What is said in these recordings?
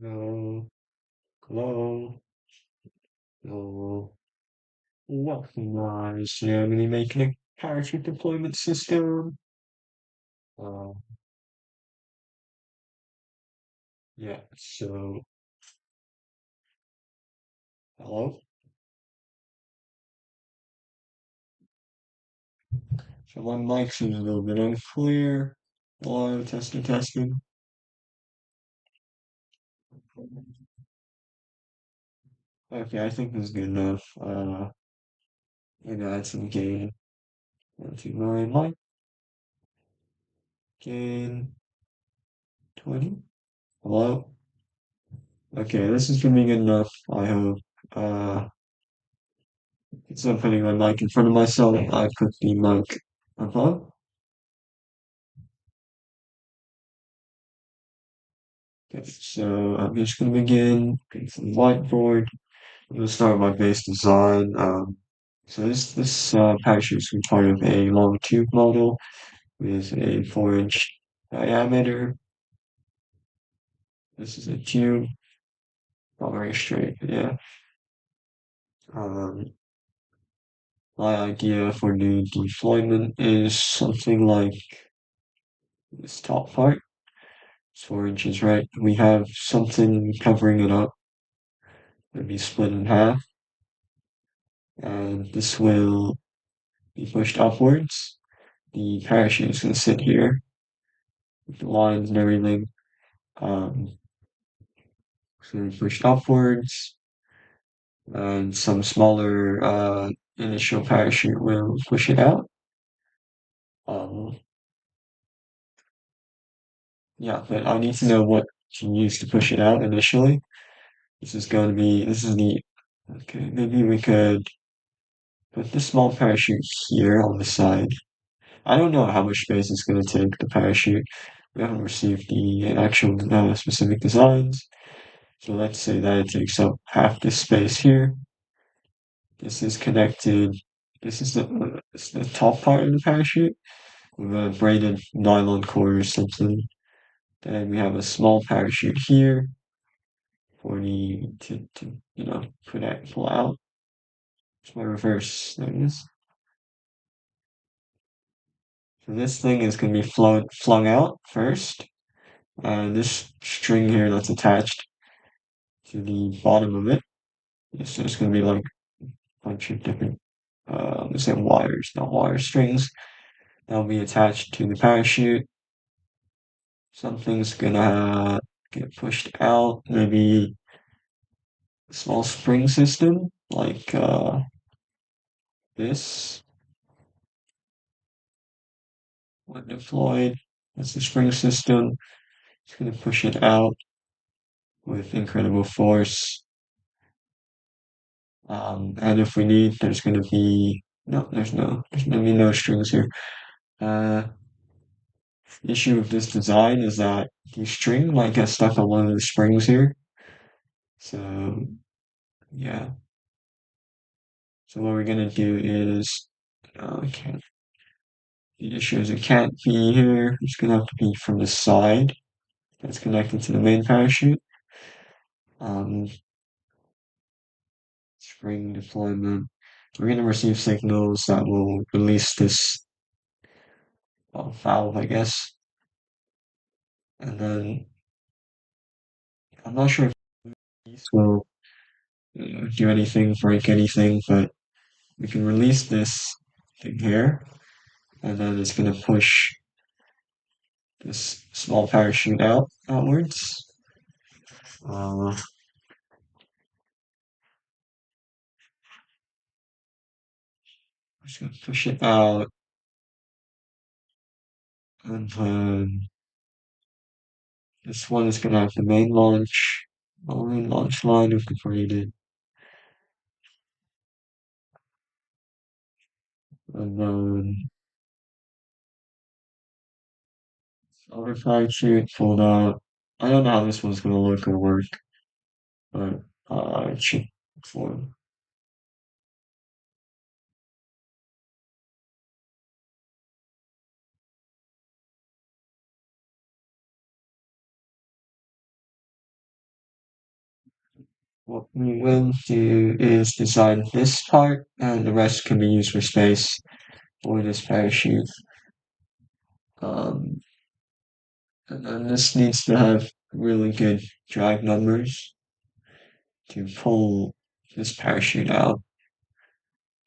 Hello, hello, hello. Welcome, guys. Germany making a parachute deployment system. Uh, yeah. Hello. So my mic seems a little bit unclear. Hello, testing, testing. Okay, I think this is good enough. Maybe add some gain to my mic. Gain 20. Hello. Okay, this is gonna be good enough. I hope. Uh, instead of putting my mic in front of myself, I put the mic above. Okay, so I'm just going to begin from the whiteboard. I'm going to start with my base design. So this parachute is part of a long tube model with a 4-inch diameter. This is a tube, not very straight, yeah. Um, my idea for the deployment is something like this top part. It's 4 inches, right? We have something covering it up, maybe split in half, and this will be pushed upwards. The parachute is going to sit here with the lines and everything. Um, it's going to be pushed upwards, and some smaller initial parachute will push it out. Um, yeah, but I need to know what to use to push it out initially. This is the, okay, maybe we could put the small parachute here on the side. I don't know how much space it's going to take, the parachute. We haven't received the actual specific designs. So let's say that it takes up half this space here. This is connected. This is the top part of the parachute with a braided nylon cord or something. Then we have a small parachute here for the to pull out. It's my reverse. There it is. So this thing is going to be flung out first, and this string here that's attached to the bottom of it. So it's going to be like a bunch of different, let's say wires, not wire strings. That'll be attached to the parachute. Something's gonna get pushed out. Maybe a small spring system like this. When deployed, that's the spring system. It's gonna push it out with incredible force. And if we need, there's gonna be no, there's gonna be no strings here. Uh, the issue with this design is that the string might get stuck on one of the springs here. So yeah. So what we're gonna do is, okay, the issue is it can't be here. It's gonna have to be from the side that's connected to the main parachute. Um, spring deployment. We're gonna receive signals that will release this valve, I guess. And then I'm not sure if these will do anything, break anything, but we can release this thing here, and then it's gonna push this small parachute outwards. Uh, just gonna push it out, and then this one is gonna have the main launch line if completed, and then other parachute fold out. I don't know how this one's gonna look or work, but it should form. What we will do is design this part, and the rest can be used for space for this parachute. Um, and then this needs to have really good drag numbers to pull this parachute out,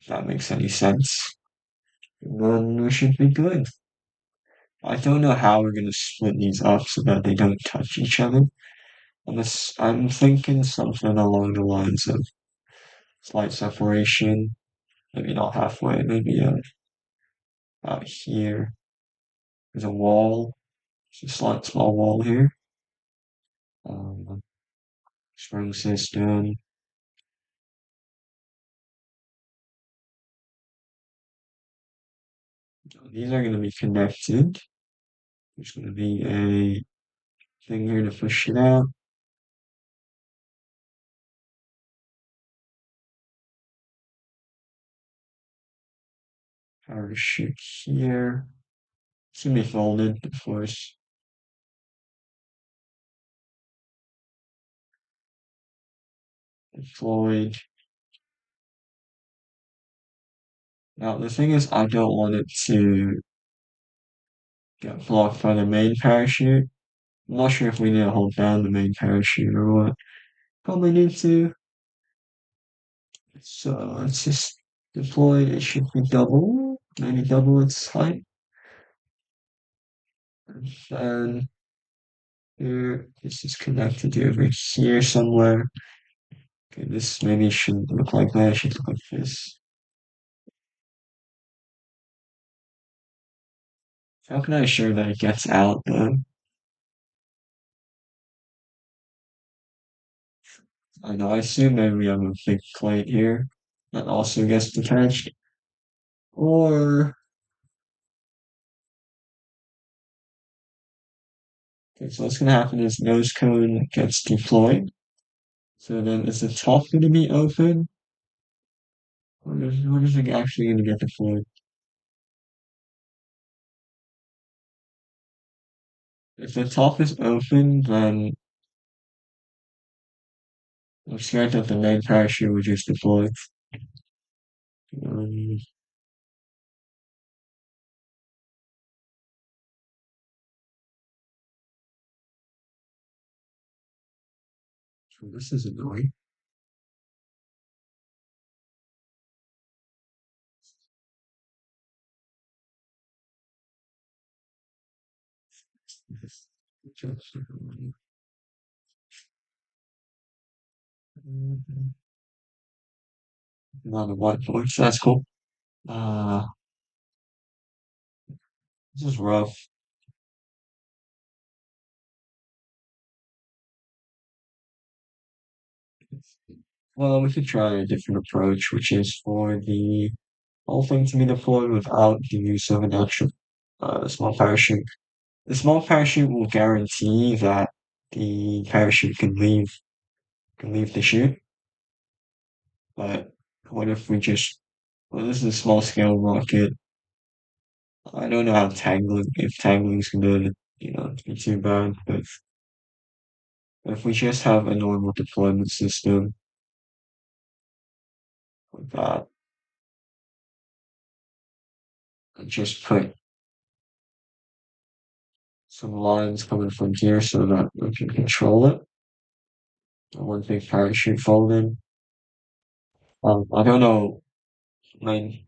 if that makes any sense. And then we should be good. I don't know how we're gonna split these up so that they don't touch each other. I'm thinking something along the lines of slight separation, maybe not halfway, maybe out here. There's a wall, there's a slight small wall here. Um, spring system. These are going to be connected. There's going to be a thing here to push it out. Parachute here. It's going to be folded, of course. Deployed. Now, the thing is, I don't want it to get blocked by the main parachute. I'm not sure if we need to hold down the main parachute or what. Probably need to. So let's just deploy. It should be double, maybe double its height. And here, this is connected to over here somewhere. Okay, this maybe shouldn't look like that. It should look like this. How can I ensure that it gets out though? I know, I assume maybe we have a big plate here that also gets detached. Or, okay, so what's gonna happen is nose cone gets deployed. So then is the top gonna be open? What is it actually gonna get deployed? If the top is open, then I'm scared that the main parachute will just deploy. Um, so this is annoying. Not a whiteboard, so that's cool. Uh, this is rough. Well, we could try a different approach, which is for the whole thing to be deployed without the use of an actual small parachute. The small parachute will guarantee that the parachute can leave the chute, but what if we just well, this is a small scale rocket. I don't know how tangling if tangling's gonna, be too bad, but if we just have a normal deployment system like that, and just put some lines coming from here so that we can control it. One big parachute folded. I don't know main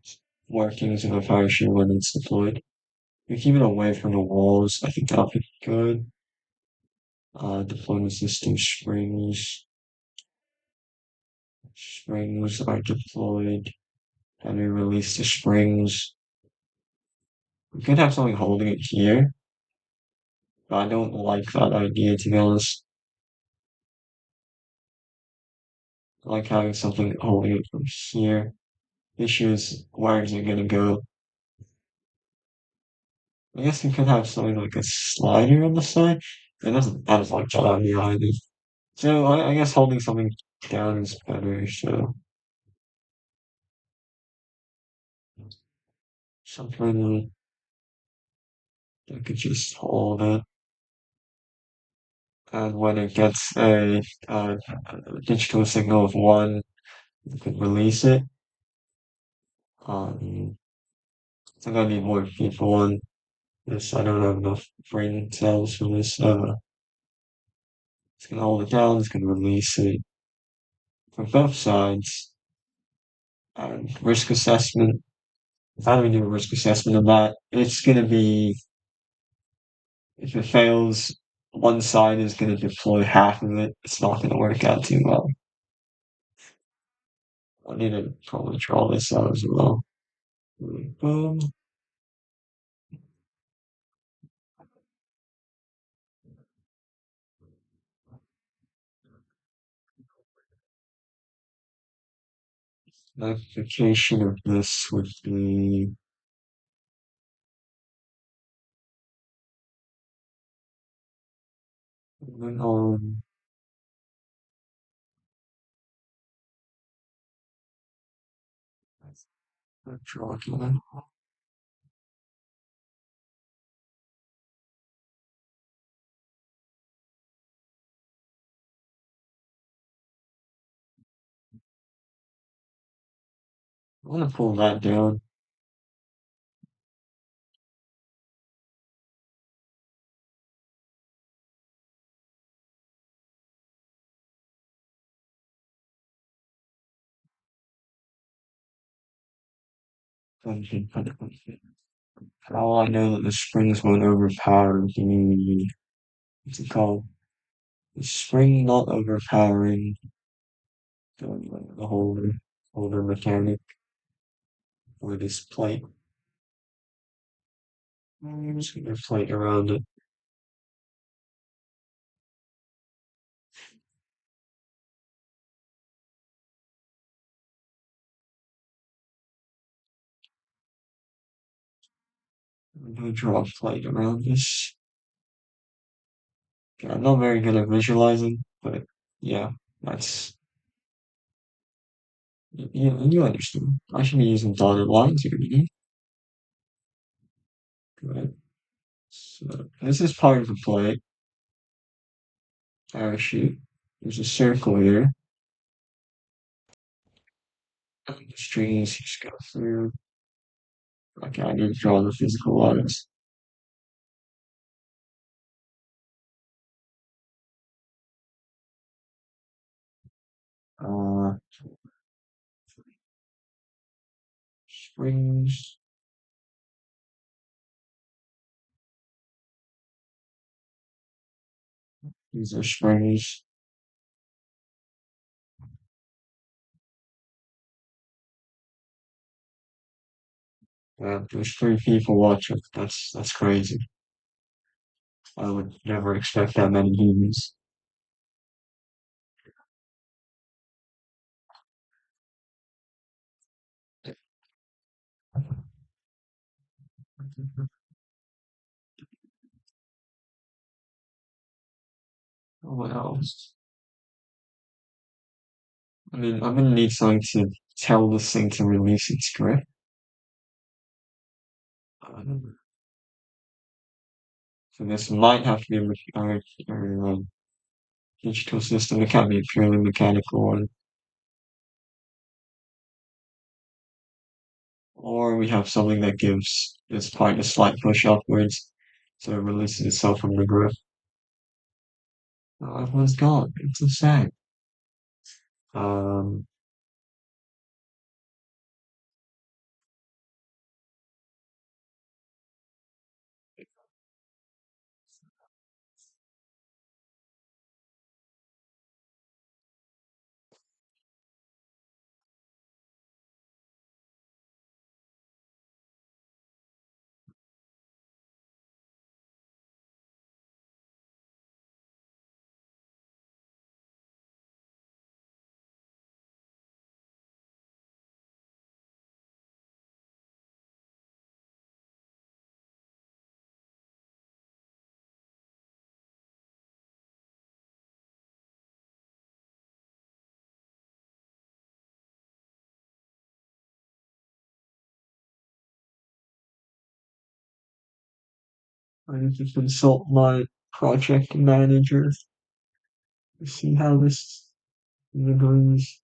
workings of a parachute when it's deployed. We keep it away from the walls. I think that'll be good. Deployment system springs. Springs are deployed. And we release the springs. We could have something holding it here, but I don't like that idea to be honest. I like having something holding it from here. The issue is where is it gonna go? I guess we could have something like a slider on the side. That doesn't like that idea either. So I guess holding something down is better. So something that could just hold it. and when it gets a digital signal of one, you can release it. Um, I think I need more people on this. I don't have enough brain cells for this. It's gonna hold it down. It's gonna release it for both sides. And risk assessment. How do we do a risk assessment of that? It's gonna be if it fails, one side is gonna deploy half of it. It's not gonna work out too well. I need to probably draw this out as well. Boom. Magnification of this would be on draw again. I want to pull that down. How I know that the springs won't overpower the what's it called? The spring not overpowering the holder mechanic or this plate. I'm just gonna plate around it. I'm gonna draw a plate around this. Okay, I'm not very good at visualizing, but yeah, that's you understand. I should be using dotted lines here, right? So this is part of the plate. Parachute. There's a circle here. And the strings just go through. Okay, I need to draw the physical lines. Uh, Springs. These are springs. There's three people watching. That's crazy. I would never expect that many humans. What else? I mean, I'm gonna need something to tell this thing to release its grip. Um, so this might have to be a digital system. It can't be a purely mechanical one. Or we have something that gives this part a slight push upwards, so it releases itself from the grip. Oh, everyone's gone. It's so sad. Um, I need to consult my project manager. See how this goes.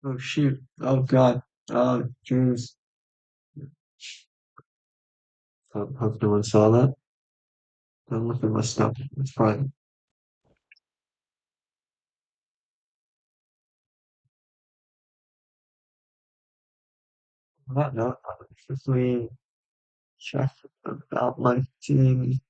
Oh shoot. Oh god. Oh jeez. Hope no one saw that. Don't look at my stuff. It's fine. On that note, I'll quickly check about my team.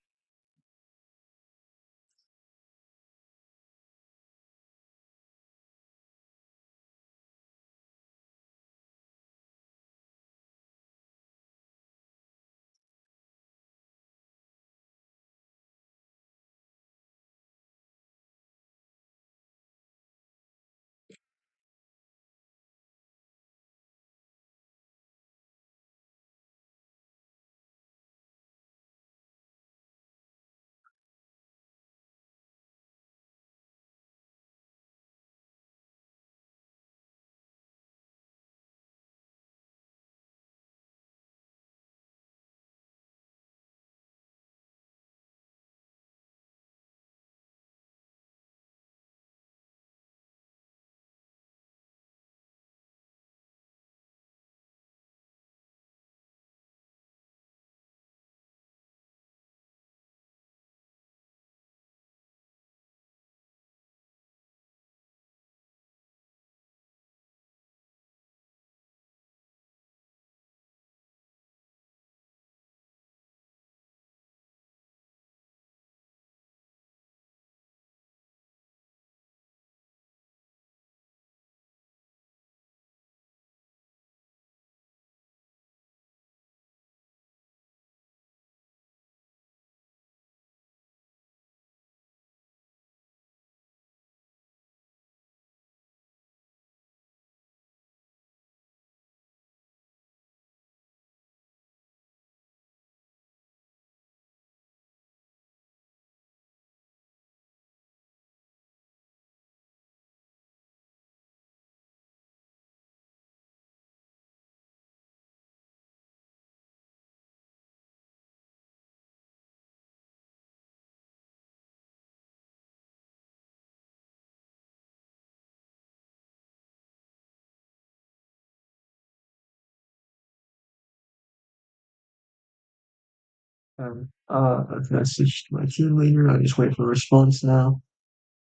I've messaged my team leader. I just wait for a response now.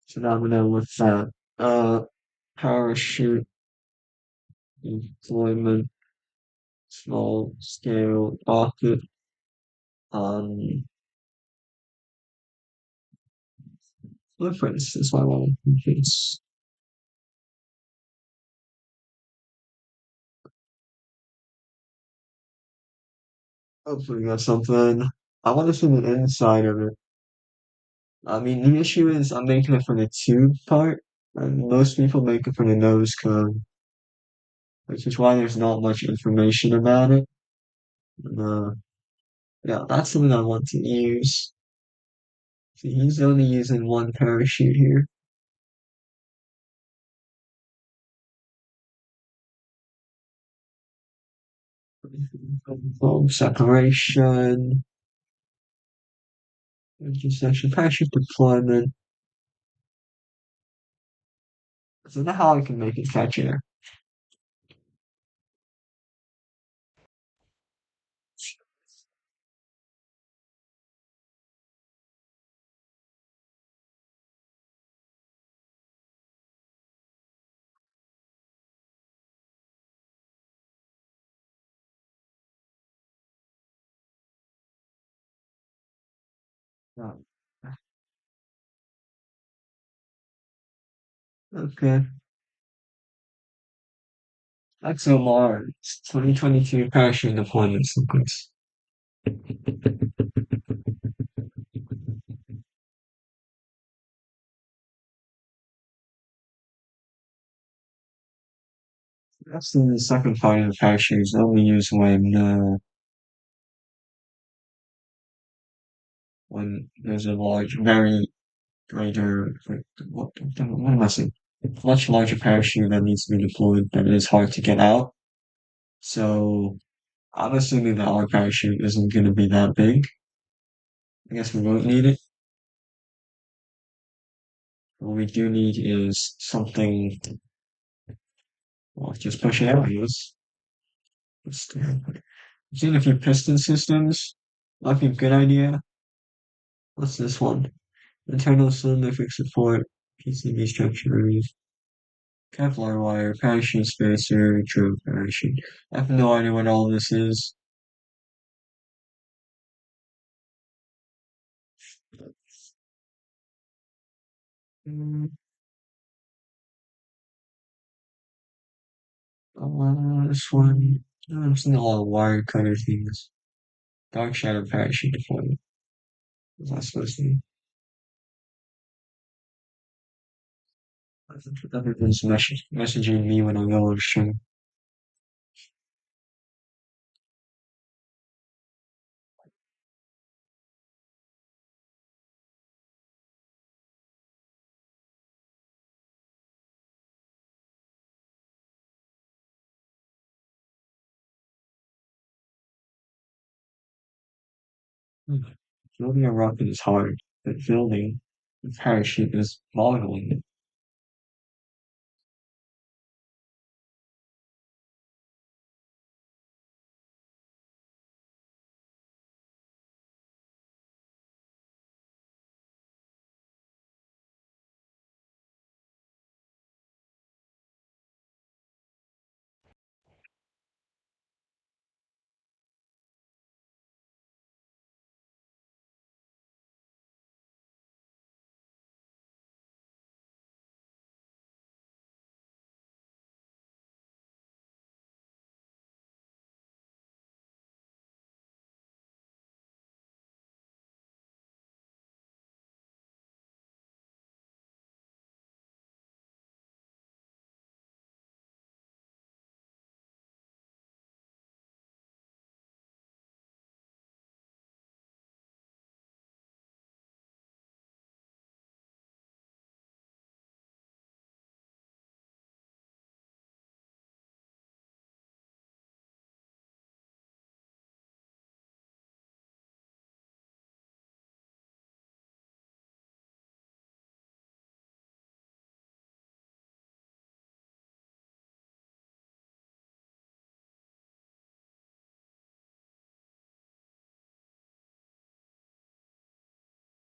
So now I'm gonna look at parachute deployment, small scale rocket, um, blueprints is what I want to complete. Hopefully, we got something. I want to see the inside of it. I mean, the issue is I'm making it for the tube part, and most people make it for the nose cone, which is why there's not much information about it. And, yeah, that's something I want to use. See, he's only using one parachute here. Separation, intersection, parachute deployment. I don't know how I can make it catchier. Oh, okay. XOMR, it's 2022 parachute deployment sequence. That's the second part of the parachute is only used when there's a large, very greater, what am I saying? Much larger parachute that needs to be deployed that is hard to get out. So I'm assuming that our parachute isn't going to be that big. I guess we won't need it. What we do need is something, well, just push it out, I guess. I've seen a few piston systems. Might be a good idea. What's this one? Internal cylinder support, PCB structures, Kevlar wire, parachute spacer, true parachute. I have no idea what all this is. Mm, this one. I've seen a lot of wire cutter things. Dark shadow parachute deployment. What's that supposed to be? I think everyone's messaging me when I go on stream. Hmm. Building a rocket is hard, but building a parachute is boggling.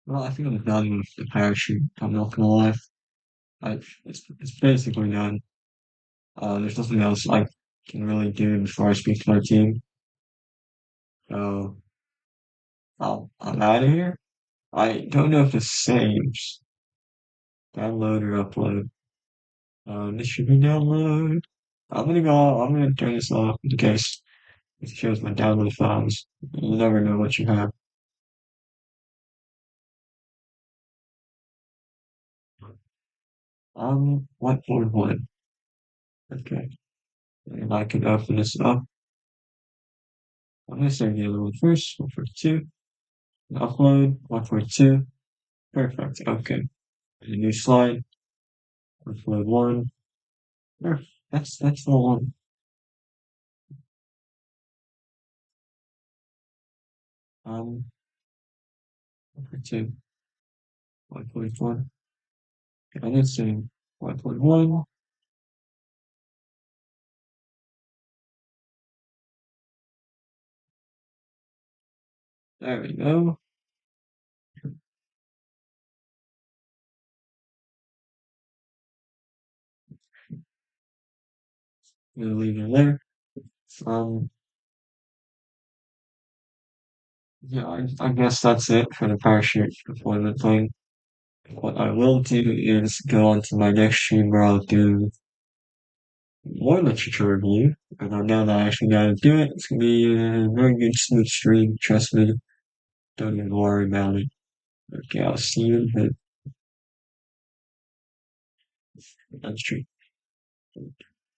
Well, I think I'm done with the parachute. I'm not gonna lie. It's basically done. There's nothing else I can really do before I speak to my team. So I'm out of here. I don't know if this saves. Download or upload. This should be download. I'm gonna turn this off in case it shows my download files. You never know what you have. 1.1. Okay. And I can open this up. I'm gonna start the other one first. 1.2. Upload. 1.2. Perfect. Okay. And a new slide. Upload one. Perfect. That's the one. 1.2. 1.1. And it's saying 1.1. There we go. I'm gonna leave it there. Um, Yeah, I guess that's it for the parachute deployment thing. What I will do is go on to my next stream where I'll do more literature review. And now that I actually gotta do it, it's gonna be a very good smooth stream, trust me. Don't even worry about it. Okay, I'll see you in the next stream.